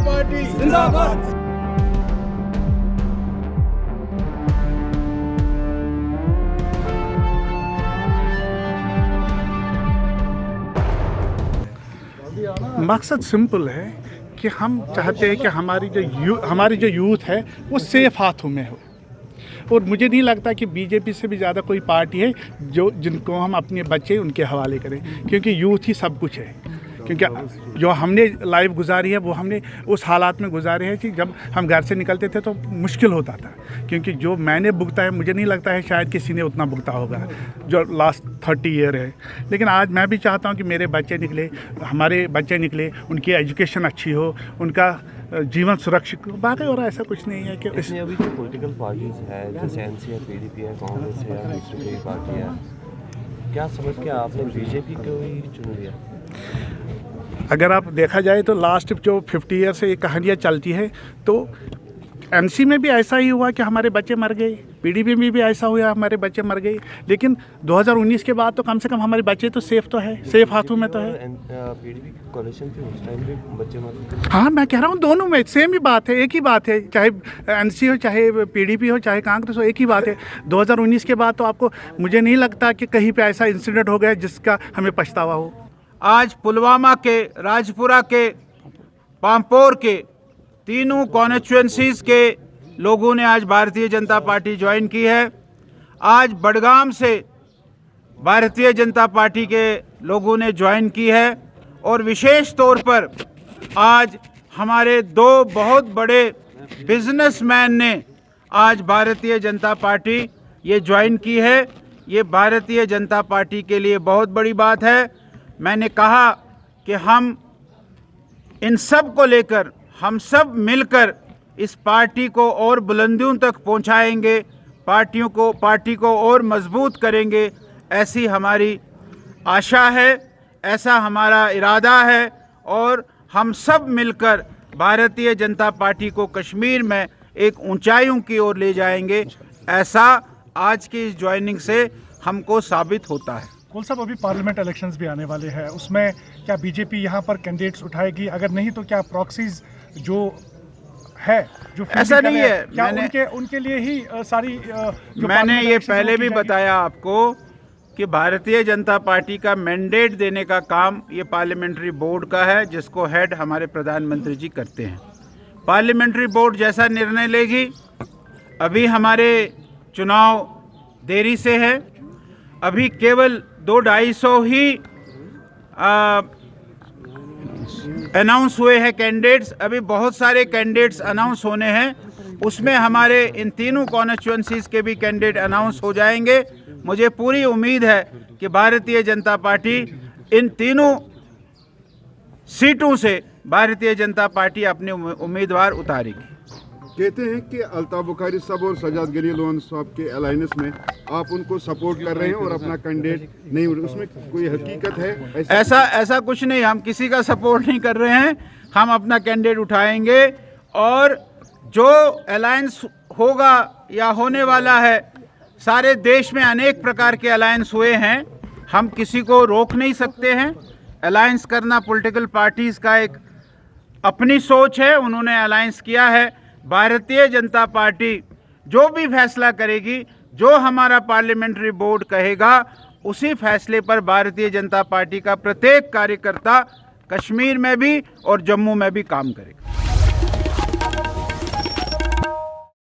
Party जिंदाबाद। मकसद simple है कि हम चाहते हैं कि हमारी जो यूथ है वो सेफ हाथों में हो, और मुझे नहीं लगता कि बीजेपी से भी ज़्यादा कोई पार्टी है जिनको हम अपने बच्चे उनके हवाले करें, क्योंकि यूथ ही सब कुछ है। क्योंकि जो हमने लाइफ गुजारी है वो हमने उस हालात में गुजारे हैं कि जब हम घर से निकलते थे तो मुश्किल होता था, क्योंकि जो मैंने भुगता है मुझे नहीं लगता है शायद किसी ने उतना भुगता होगा जो लास्ट 30 ईयर है। लेकिन आज मैं भी चाहता हूँ कि मेरे बच्चे निकले, हमारे बच्चे निकले, उनकी एजुकेशन अच्छी हो, उनका जीवन सुरक्षित हो। बाकी और ऐसा कुछ नहीं है कि इसमें अभी जो पॉलिटिकल पार्टीज है जैसे एनसी है, पीडीपी है, कांग्रेस है, दूसरी कोई पार्टी है, क्या समझ के आपने बीजेपी को ही चुन लिया? अगर आप देखा जाए तो लास्ट जो 50 ईयर से ये कहानियाँ चलती है, तो एनसी में भी ऐसा ही हुआ कि हमारे बच्चे मर गए, पीडीपी में भी ऐसा हुआ हमारे बच्चे मर गए। लेकिन 2019 के बाद तो कम से कम हमारे बच्चे तो सेफ तो है, सेफ हाथों में तो है। पीडीपी की कोalition थी उस टाइम भी बच्चे मर गए। हाँ, मैं कह रहा हूँ दोनों में सेम ही बात है, एक ही बात है, चाहे एनसी हो, चाहे पीडीपी हो, चाहे कांग्रेस हो, एक ही बात है। 2019 के बाद तो आपको मुझे नहीं लगता कि कहीं पर ऐसा इंसिडेंट हो गया जिसका हमें पछतावा हो। आज पुलवामा के, राजपुरा के, पामपोर के तीनों कॉन्स्टिट्यूएंसीज के लोगों ने आज भारतीय जनता पार्टी ज्वाइन की है। आज बडगाम से भारतीय जनता पार्टी के लोगों ने ज्वाइन की है, और विशेष तौर पर आज हमारे दो बहुत बड़े बिजनेसमैन ने आज भारतीय जनता पार्टी ये ज्वाइन की है। ये भारतीय जनता पार्टी के लिए बहुत बड़ी बात है। मैंने कहा कि हम इन सब को लेकर, हम सब मिलकर इस पार्टी को और बुलंदियों तक पहुंचाएंगे, पार्टी को और मजबूत करेंगे, ऐसी हमारी आशा है, ऐसा हमारा इरादा है, और हम सब मिलकर भारतीय जनता पार्टी को कश्मीर में एक ऊंचाइयों की ओर ले जाएंगे। ऐसा आज की इस ज्वाइनिंग से हमको साबित होता है। कुल साहब, अभी पार्लियामेंट इलेक्शंस भी आने वाले हैं, उसमें क्या बीजेपी यहाँ पर कैंडिडेट्स उठाएगी? अगर नहीं तो क्या प्रॉक्सीज जो है जो ऐसा नहीं है, क्या उनके लिए ही सारी मैंने ये पहले भी बताया आपको कि भारतीय जनता पार्टी का मैंडेट देने का काम ये पार्लियामेंट्री बोर्ड का है, जिसको हेड हमारे प्रधानमंत्री जी करते हैं। पार्लियामेंट्री बोर्ड जैसा निर्णय लेगी। अभी हमारे चुनाव देरी से है, अभी केवल 200-250 ही अनाउंस हुए हैं कैंडिडेट्स। अभी बहुत सारे कैंडिडेट्स अनाउंस होने हैं, उसमें हमारे इन तीनों कॉन्स्टिट्यूएंसीज के भी कैंडिडेट अनाउंस हो जाएंगे। मुझे पूरी उम्मीद है कि भारतीय जनता पार्टी इन तीनों सीटों से भारतीय जनता पार्टी अपने उम्मीदवार उतारेगी। कहते हैं कि अल्ताफ बुखारी साहब और सजाद गनी लोन साहब के अलायंस में आप उनको सपोर्ट कर रहे हैं और अपना कैंडिडेट नहीं, उसमें कोई हकीकत है? ऐसा कुछ नहीं, हम किसी का सपोर्ट नहीं कर रहे हैं। हम अपना कैंडिडेट उठाएंगे, और जो अलायंस होगा या होने वाला है, सारे देश में अनेक प्रकार के अलायंस हुए हैं, हम किसी को रोक नहीं सकते हैं। अलायंस करना पॉलिटिकल पार्टीज का एक अपनी सोच है, उन्होंने अलायंस किया है। भारतीय जनता पार्टी जो भी फैसला करेगी, जो हमारा पार्लियामेंट्री बोर्ड कहेगा, उसी फैसले पर भारतीय जनता पार्टी का प्रत्येक कार्यकर्ता कश्मीर में भी और जम्मू में भी काम करेगा।